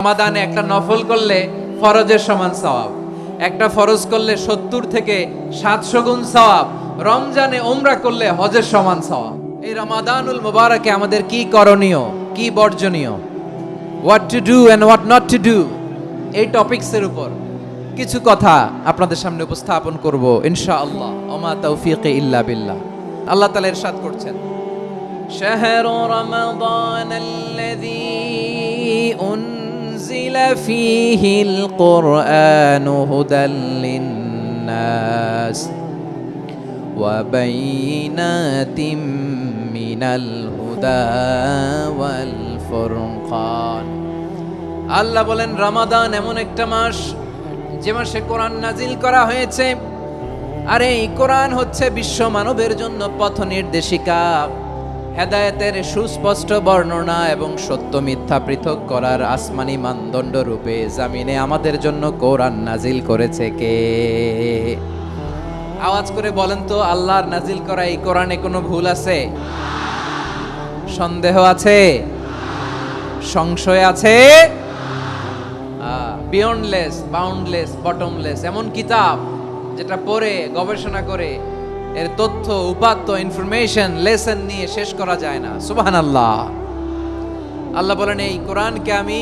রমাদানে একটা নফল করলে ফরজের সমান সওয়াব, একটা ফরজ করলে 70 থেকে 700 গুণ সওয়াব, রমজানে উমরা করলে হজের সমান সওয়াব। এই রমাদানুল মুবারকে আমাদের কি করণীয়, কি বর্জনীয়, what to do and what not to do, এই টপিকসের উপর কিছু কথা আপনাদের সামনে উপস্থাপন করব ইনশাআল্লাহ। ওমা তাওফীকি ইল্লা বিল্লাহ। আল্লাহ তাআলা ইরশাদ করছেন, শাহরু রমাদানাল্লাযী أنزل فيه القرآن هدى للناس وبينات من الهدى والفرقان। আল্লাহ বলেন রমাদান এমন একটা মাস যে মাসে কোরআন নাজিল করা হয়েছে, আর এই কোরআন হচ্ছে বিশ্ব মানবের জন্য পথ নির্দেশিকা, হেদায়েতের সুস্পষ্ট বর্ণনা এবং সত্য মিথ্যা পৃথক করার আসমানি মানদণ্ড রূপে জামিনে আমাদের জন্য কোরআন নাজিল করেছে কে? আওয়াজ করে বলেন তো, আল্লাহর নাজিল করা এই কোরআনে কোনো ভুল আছে? সন্দেহ আছে? সংশয় আছে? বিয়ন্ডলেস, বাউন্ডলেস, বটমলেস এমন কিতাব যেটা পড়ে গবেষণা করে এর তথ্য, উপাত্ত, ইনফরমেশন, লেসন নিয়ে শেষ করা যায় না। সুবহানাল্লাহ। আল্লাহ বলেন এই কোরআনকে আমি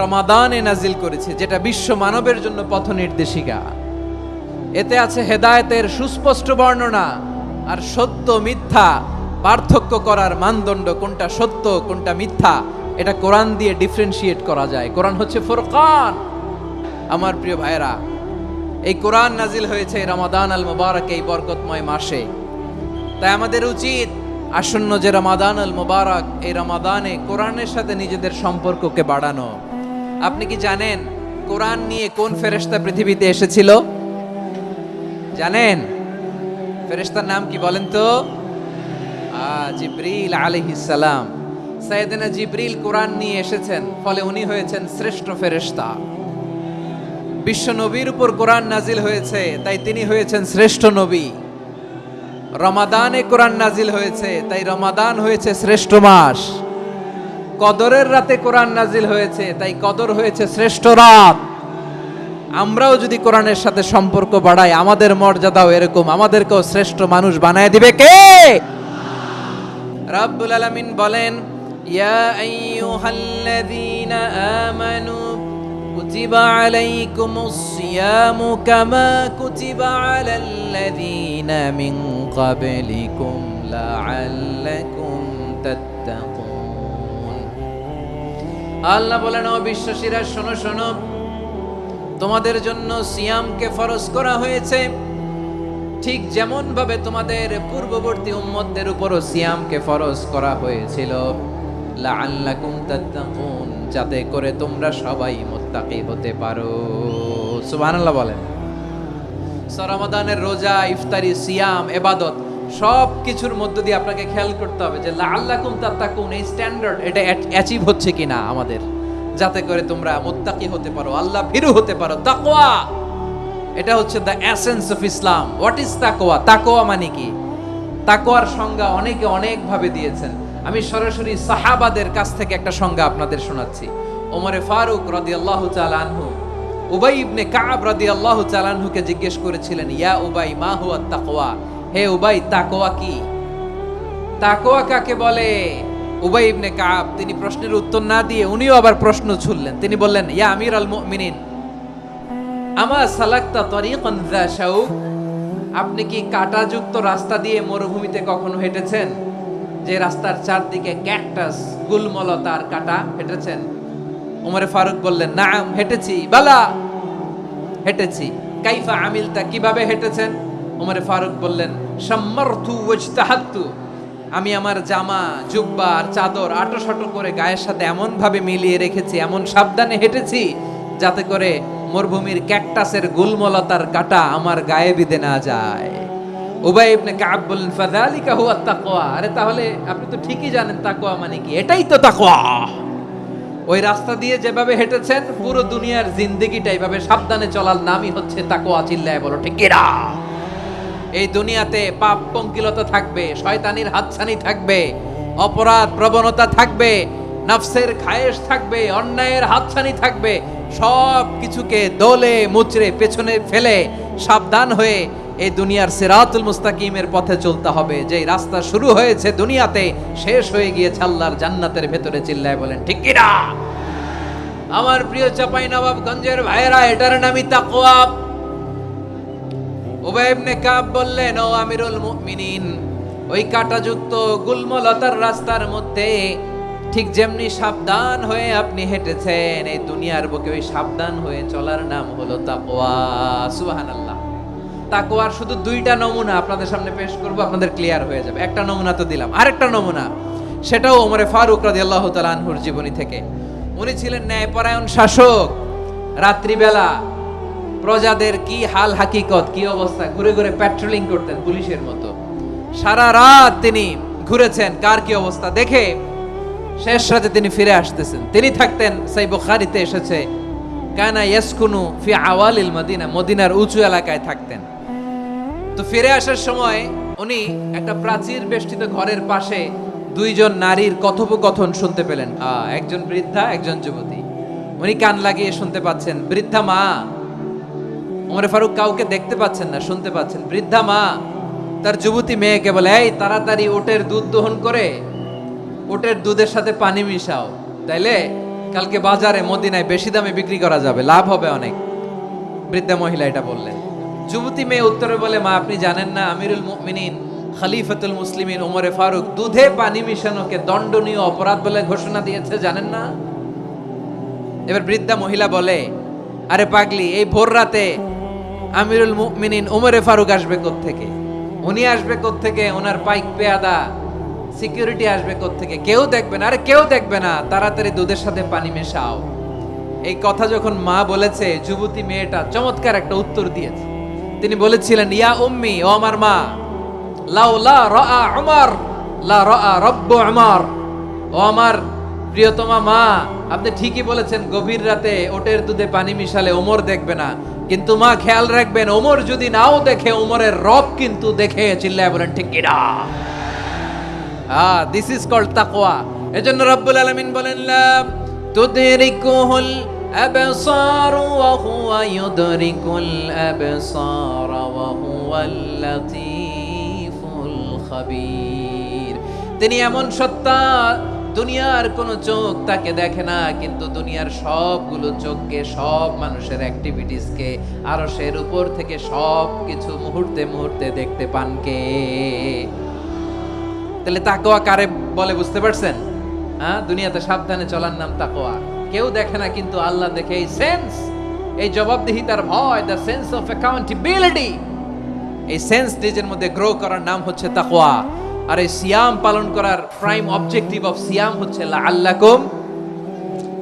রমাদানে নাজিল করেছি, যেটা বিশ্ব মানবের জন্য পথ নির্দেশিকা। এতে আছে হেদায়েতের সুস্পষ্ট বর্ণনা আর সত্য মিথ্যা পার্থক্য করার মানদণ্ড, কোনটা সত্য কোনটা মিথ্যা এটা কোরআন দিয়ে ডিফারেন্সিয়েট করা যায়। কোরআন হচ্ছে ফুরকান। আমার প্রিয় ভাইরা, এই কোরআন নাজিল হয়েছে রমাদান আল মুবারক, এই বরকতময় মাসে। তাই আমাদের উচিত আসন্ন যে রমাদান আল মুবারক, এই রমাদানে কোরআনের সাথে নিজেদের সম্পর্ককে বাড়ানো। আপনি কি জানেন কোরআন নিয়ে কোন ফেরেশতা পৃথিবীতে এসেছিল? জানেন ফেরেশতার নাম কি বলেন তো? জিবরিল আলাইহিস সালাম। সাইয়েদনা জিবরিল কোরআন নিয়ে এসেছেন, ফলে উনি হয়েছেন শ্রেষ্ঠ ফেরেশতা। বিশ্ব নবীর উপর কোরআন নাজিল হয়েছে, তাই তিনি হয়েছেন শ্রেষ্ঠ নবী। রমাদানে কোরআন নাজিল হয়েছে, তাই রমাদান হয়েছে শ্রেষ্ঠ মাস। কদরের রাতে কোরআন নাজিল হয়েছে, তাই কদর হয়েছে শ্রেষ্ঠ রাত। আমরাও যদি কোরআনের সাথে সম্পর্ক বাড়াই, আমাদের মর্যাদাও এরকম, আমাদেরকেও শ্রেষ্ঠ মানুষ বানায় দিবে কে? রাব্বুল আলামিন বলেন, ইয়া আইয়ুহাল্লাযীনা আমানু কুতিবা আলাইকুমুস সিয়ামু কামা কুতিবা আলাল্লাযীনা মিন ক্বাবলিকুম লাআল্লাকুম তাত্তাকুন। আল্লাহ বলেন, ও বিশ্বাসীরা শোনো শোনো, তোমাদের জন্য সিয়ামকে ফরজ করা হয়েছে, ঠিক যেমন ভাবে তোমাদের পূর্ববর্তী উম্মতদের উপরও সিয়ামকে ফরজ করা হয়েছিল, লাআল্লাকুম তাত্তাকুন, যাতে করে তোমরা সবাই মুত্তাকি হতে পারো। সুবহানাল্লাহ বলেন। রমাদানের রোজা, ইফতারি, সিয়াম, ইবাদত সব কিছুর মধ্য দিয়ে আপনাকে খেয়াল করতে হবে যে লাআল্লাকুম তাত্তাকুন, এই স্ট্যান্ডার্ড এটা অ্যাচিভ হচ্ছে কিনা আমাদের, যাতে করে তোমরা মুত্তাকি হতে পারো, আল্লাহ ভীরু হতে পারো। তাকওয়া, এটা হচ্ছে the essence of Islam. What is তাকওয়া? তাকওয়া মানে কি? তাকওয়ার সংজ্ঞা অনেকে অনেক ভাবে দিয়েছেন। আমি সরাসরি সাহাবাদের কাছ থেকে একটা সংজ্ঞা আপনাদের শোনাচ্ছি। ওমরে ফারুক রাদিয়াল্লাহু তাআলা আনহু উবাই ইবনে কাব রাদিয়াল্লাহু তাআলা আনহুকে জিজ্ঞেস করেছিলেন, ইয়া উবাই মা হুয়া তাকওয়া, হে উবাই তাকওয়া কি? তাকওয়া কাকে বলে? উবাই ইবনে কাব তিনি প্রশ্নের উত্তর না দিয়ে উনিও আবার প্রশ্ন ছুড়লেন। তিনি বললেন, ইয়া আমিরাল মুমিনিন আমা সালাকতা তরিকান যা শাউক, আপনি কি কাঁটাযুক্ত রাস্তা দিয়ে মরুভূমিতে কখনো হেঁটেছেন? যে রাস্তার চারদিকে ক্যাকটাস, গুলমলতার কাঁটা, হেঁটেছেন? ওমরে ফারুক বললেন, নাম হেঁটেছি, বালা হেঁটেছি। কাইফা আমিলতা, কিভাবে হেঁটেছেন? ওমরে ফারুক বললেন, শাম্মারতু ওয়াজতাহাতু, আমি আমার জামা, জুব্বা আর চাদর আটোসাটো করে গায়ের সাথে এমন ভাবে মিলিয়ে রেখেছি, এমন সাবধানে হেঁটেছি যাতে করে মরুভূমির ক্যাকটাসের গুলমলতার কাঁটা আমার গায়ে বিঁধে না যায়। উবাই ইবনে কাব বললেন, ফাযালিকা হুয়া তাকওয়া, আরে তাহলে আপনি তো ঠিকই জানেন তাকওয়া মানে কি, এটাই তো তাকওয়া। ওই রাস্তা দিয়ে যেভাবে হেঁটেছেন, পুরো দুনিয়ার জিন্দেগিটা এইভাবে সাবধানে চলার নামই হচ্ছে তাকওয়া। চিল্লায় বলো ঠিক কিনা? এই দুনিয়াতে পাপ পঙ্কিলতা থাকবে, শয়তানির হাতছানি থাকবে, অপরাধ প্রবণতা থাকবে, নফসের খায়েশ থাকবে, অন্যায়ের হাতছানি থাকবে, সব কিছুকে দলে মুচড়ে পেছনে ফেলে সাবধান হয়ে এই দুনিয়ার সিরাতুল মুস্তাকিমের পথে চলতে হবে। যেই রাস্তা শুরু হয়েছে দুনিয়াতে, শেষ হয়ে গিয়েছে আল্লাহর জান্নাতের ভেতরে। চিল্লায় বলেন ঠিক কি না? আমার প্রিয় চাপাই নবাবগঞ্জের ভাইয়েরা, এটার নামই তাকওয়া। উবাই ইবনে কাব বললেন, ও আমিরুল মুমিনিন, ওই কাঁটাযুক্ত গুল্মলতার রাস্তার মধ্যে ঠিক যেমনি সাবধান হয়ে আপনি হেঁটেছেন, এই দুনিয়ার বুকে ওই সাবধান হয়ে চলার নাম হলো তাকওয়া। সুবহানাল্লাহ। তাকওয়ার শুধু দুইটা নমুনা আপনাদের সামনে পেশ করব, আপনাদের ক্লিয়ার হয়ে যাবে। একটা নমুনা তো দিলাম, আরেকটা নমুনা, সেটাও ওমরে ফারুক রাদিয়াল্লাহু তাআলা আনহুর জীবনী থেকে। উনি ছিলেন ন্যায়পরায়ণ শাসক। রাত্রিবেলা প্রজাদের কি হাল হাকিকত, কি অবস্থা, ঘুরে ঘুরে প্যাট্রোলিং করতেন পুলিশের মতো। সারা রাত তিনি ঘুরেছেন কার কি অবস্থা দেখে, শেষ রাতে তিনি ফিরে আসতেছেন। তিনি থাকতেন, সহিহ বুখারীতে এসেছে, কানা ইয়াসকুনু ফি আওয়ালিল মদিনা, মদিনার উঁচু এলাকায় থাকতেন। তো ফিরে আসার সময় উনি একটা প্রাচীর বেষ্টিত ঘরের পাশে দুইজন নারীর কথোপকথন শুনতে পেলেন। একজন বৃদ্ধা, একজন যুবতী। উনি কান লাগিয়ে শুনতে পাচ্ছেন। বৃদ্ধা মা, ওমরে ফারুক কাউকে দেখতে পাচ্ছেন না, শুনতে পাচ্ছেন। বৃদ্ধা মা তার যুবতী মেয়েকে বলে, এই তাড়াতাড়ি উটের দুধ দহন করে উটের দুধের সাথে পানি মিশাও, তাইলে কালকে বাজারে মদিনায় বেশি দামে বিক্রি করা যাবে, লাভ হবে অনেক। বৃদ্ধা মহিলা এটা বললেন। যুবতী মেয়ে উত্তরে বলে, মা আপনি জানেন না আমিরুল মুমিনিন খলিফাতুল মুসলিমিন ওমরে ফারুক দুধে পানি মিশানোকে দণ্ডনীয় অপরাধ বলে ঘোষণা দিয়েছে, জানেন না? এবার বৃদ্ধা মহিলা বলে, আরে পাগলি, এই ভোর রাতে আমিরুল মুমিনিন ওমরে ফারুক আসবে কোত্থেকে? উনি আসবে কোত্থেকে? ওনার পাইক পেয়াদা সিকিউরিটি আসবে কোত্থেকে? কেউ দেখবে না। আরে কেউ দেখবে না, তাড়াতাড়ি দুধের সাথে পানি মেশাও। এই কথা যখন মা বলেছে, যুবতী মেয়েটা চমৎকার একটা উত্তর দিয়েছে। তিনি বলেছিলেন, ইয়া উম্মি, ও আমার মা, লাউলা রাআ উমর লা রাআ রব্বু উমর। ও আমার প্রিয়তমা মা, আপনি ঠিকই বলেছেন, গভীর রাতে ওটের দুধে পানি মিশালে ওমর দেখবে না, কিন্তু মা খেয়াল রাখবেন, ওমর যদি নাও দেখে, ওমরের রব কিন্তু দেখে। চিল্লায় বলেন ঠিক কি না? দিস ইজ কল্ড তাকওয়া। এজন্য রব্বুল আলামিন বলেন, লা তুদরিকুহুল আবসার ওয়া হুয়া ইউদরিকুল আবসার ওয়া হুয়াল লাতীফুল খাবীর। তিনি এমন সত্তা, দুনিয়ার কোন চোখ তাকে দেখে না, কিন্তু দুনিয়ার সবগুলো চোখকে, সব মানুষের অ্যাক্টিভিটিসকে আরশের উপর থেকে সব কিছু মুহূর্তে মুহূর্তে দেখতে পান কে? তাহলে তাকওয়া কারে বলে বুঝতে পারছেন? দুনিয়াতে সাবধানে চলার নাম তাকওয়া। কেউ দেখে না, কিন্তু আল্লাহ দেখে। এই সেন্স, এই জবাবদিহিতার ভয়, দ্য সেন্স অফ অ্যাকাউন্টেবিলিটি, এই সেন্স নিজের মধ্যে গ্রো করার নাম হচ্ছে তাকওয়া। আর এই সিয়াম পালন করার প্রাইম অবজেক্টিভ অফ সিয়াম হচ্ছে লাআল্লাকুম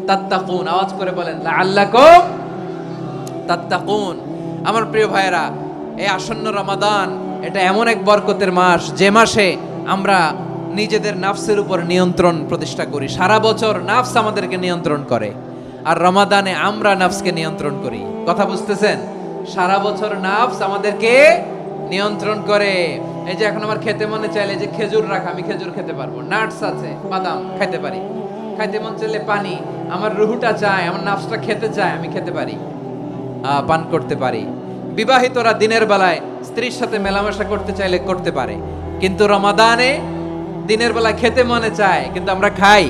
তাত্তাকুন। আওয়াজ করে বলেন, লাআল্লাকুম তাত্তাকুন। আমার প্রিয় ভাইয়েরা, এই আসন্ন রমাদান, এটা এমন এক বরকতের মাস, যে মাসে আমরা নিজেদের নাফসের উপর নিয়ন্ত্রণ প্রতিষ্ঠা করি। সারা বছর নাফস আমাদেরকে নিয়ন্ত্রণ করে, আর রমাদানে আমরা নাফসকে নিয়ন্ত্রণ করি। কথা বুঝতেছেন? সারা বছর নাফস আমাদেরকে নিয়ন্ত্রণ করে। এই যে এখন আমার খেতে মনে চাইলে যে খেজুর রাখা, আমি খেজুর খেতে পারবো, নাটস আছে, বাদাম খাইতে পারি। খাইতে মন চাইলে পানি, আমার রুহুটা চায়, আমার নাফসটা খেতে চায়, আমি খেতে পারি, পান করতে পারি। বিবাহিতরা দিনের বেলায় স্ত্রীর সাথে মেলামেশা করতে চাইলে করতে পারে, কিন্তু রমাদানে দিনের বেলায় খেতে মনে চায়, কিন্তু আমরা খাই।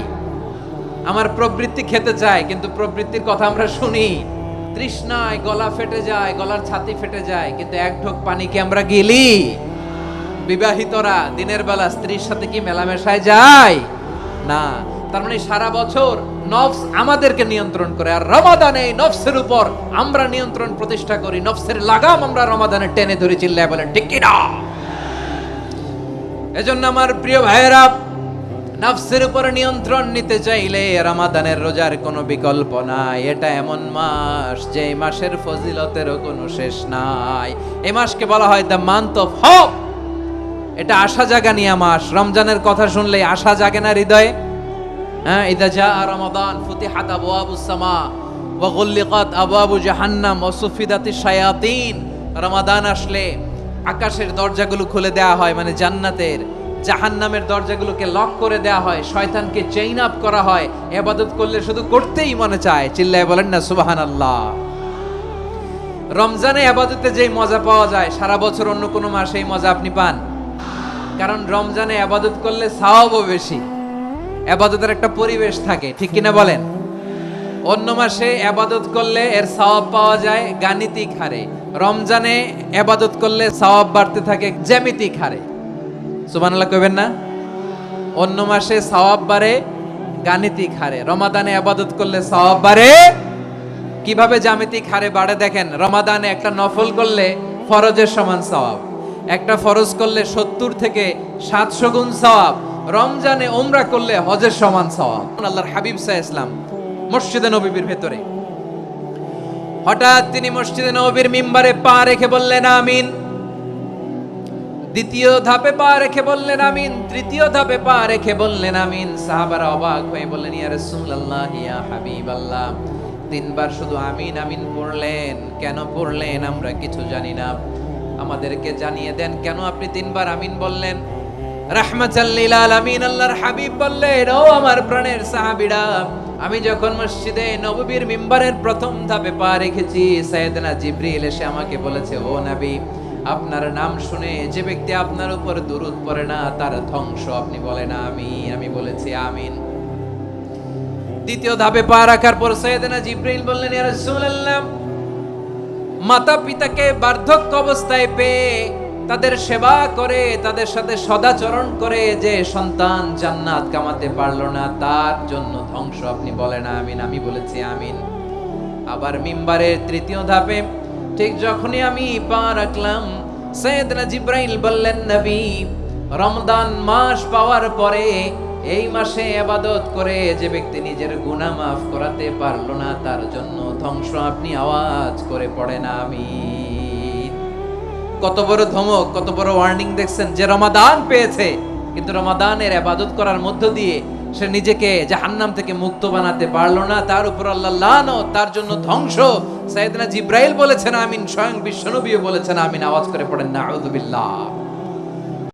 আমার প্রবৃত্তি খেতে চায়, কিন্তু প্রবৃত্তির কথা আমরা শুনি। তৃষ্ণায় গলা ফেটে যায়, গলার ছাতি ফেটে যায়, কিন্তু এক ঢোক পানি কি আমরা গিলি? বিবাহিতরা দিনের বেলা স্ত্রীর সাথে কি মেলামেশায় যায় না? তার মানে সারা বছর নফস আমাদেরকে নিয়ন্ত্রণ করে, আর রমাদানে নফসের উপর আমরা নিয়ন্ত্রণ প্রতিষ্ঠা করি। নফসের লাগাম আমরা রমাদানে টেনে ধরে। চিল্লায় বলেন ঠিক কি না? এজন্য আমার প্রিয় ভাইয়েরা, নফসের উপর নিয়ন্ত্রণ নিতে চাইলে রমাদানের রোজার কোনো বিকল্প নাই। এটা এমন মাস, যে মাসের ফজিলতেরও কোনো শেষ নাই। এই মাসকে বলা হয় দ্য মান্থ অফ হোপ। এটা আশা জাগানিয়া মাস। রমজানের কথা শুনলে আশা জাগে না হৃদয়ে? ইদা জাআ রমাদান ফুতিহাত আবওয়াবুস সামা ওয়া গুল্লিকাত আবওয়াবু জাহান্নাম ওয়া সুফিদাতিশ শায়াতিন। রমাদান আসলে আকাশের দরজাগুলো খুলে দেওয়া হয়, মানে জান্নাতের জাহান্নামের দরজাগুলোকে লক করে দেওয়া হয়, শয়তানকে চেইন আপ করা হয়, ইবাদত করলে শুধু করতেই মনে চায়। চিল্লায় বলেন না সুবহানাল্লাহ। রমজানে ইবাদতে যেই মজা পাওয়া যায় সারা বছর অন্য কোনো মাসে এই মজা আপনি পান? কারণ রমজানে ইবাদত করলে সওয়াবও বেশি, ইবাদতের একটা পরিবেশ থাকে, ঠিক কিনা বলেন? অন্য মাসে ইবাদত করলে এর সওয়াব পাওয়া যায় গাণিতিক হারে, রমজানে ইবাদত করলে সওয়াব বাড়তে থাকে জ্যামিতিক হারে। সুবহানাল্লাহ কইবেন না? অন্য মাসে সওয়াব বাড়ে গাণিতিক হারে, রমাদানে ইবাদত করলে সওয়াব বাড়ে কিভাবে জ্যামিতিক হারে বাড়ে দেখেন। রমাদানে একটা নফল করলে ফরজের সমান সওয়াব, একটা ফরজ করলে 70 থেকে 700 গুণ সওয়াব, রমজানে উমরা করলে হজের সমান সওয়াব। আল্লাহর হাবিব সাল্লাল্লাহু আলাইহি ওয়াসাল্লাম মসজিদে নববীর ভেতরে, হঠাৎ তিনি মসজিদে নববীর মিম্বারে পা রেখে বললেন আমিন। দ্বিতীয় ধাপে পা রেখে বললেন আমিন, তৃতীয় ধাপে পা রেখে বললেন আমিন। সাহাবারা অবাক হয়ে বললেন ইয়া রাসূলুল্লাহ ইয়া হাবিবাল্লাহ, তিনবার শুধু আমিন আমিন পড়লেন, কেন পড়লেন আমরা কিছু জানি না, আমাদেরকে জানিয়ে দেন কেন আপনি তিনবার আমিন বললেন। রাহমাতাল লিল আলামিন আল্লাহর হাবিব বললেন, ও আমার প্রাণের সাহাবীরা, আমি যখন মসজিদে নববীর মিম্বারের প্রথম ধাপে পা রেখেছি, সাইয়েদনা জিবরিল এসে আমাকে বলেছে, ও নবী, আপনার নাম শুনে যে ব্যক্তি আপনার উপর দুরূদ পড়ে না তার ধ্বংস। আপনি বলেন আমি বলেছি আমিন। দ্বিতীয় ধাপে পা রাখার পর সাইয়েদনা জিবরিল বললেন, ইয়া রাসূলুল্লাহ, মাতা পিতাকে বার্ধক্য অবস্থায় পেয়ে তাদের সেবা করে, তাদের সাথে সদাচরণ করে যে সন্তান জান্নাত কামাতে পারলো না তার জন্য ধ্বংস। আপনি বলেন আমিন। আমি বলেছি আমিন। আবার মিম্বারের তৃতীয় ধাপে ঠিক যখনই আমি পা রাখলাম, সাইয়েদনা জিবরাইল বললেন, নবী, রমজান মাস পাওয়ার পরে এই মাসে ইবাদত করে যে ব্যক্তি নিজের গুনাহ মাফ করাতে পারলো না তার জন্য ধ্বংস। আপনি আওয়াজ করে পড়েন আমিন। কত বড় ধমক, কত বড় ওয়ার্নিং দেখছেন, যে রমাদান পেয়েছে কিন্তু রমাদানের ইবাদত করার মধ্য দিয়ে সে নিজেকে জাহান্নাম থেকে মুক্ত বানাতে পারলো না, তার উপর আল্লাহ লানত, তার জন্য ধ্বংস। সাইয়েদনা জিবরাইল বলেছেন আমিন, স্বয়ং বিশ্বনবীও বলেছেন আমিন। আওয়াজ করে পড়েন নাউযুবিল্লাহ।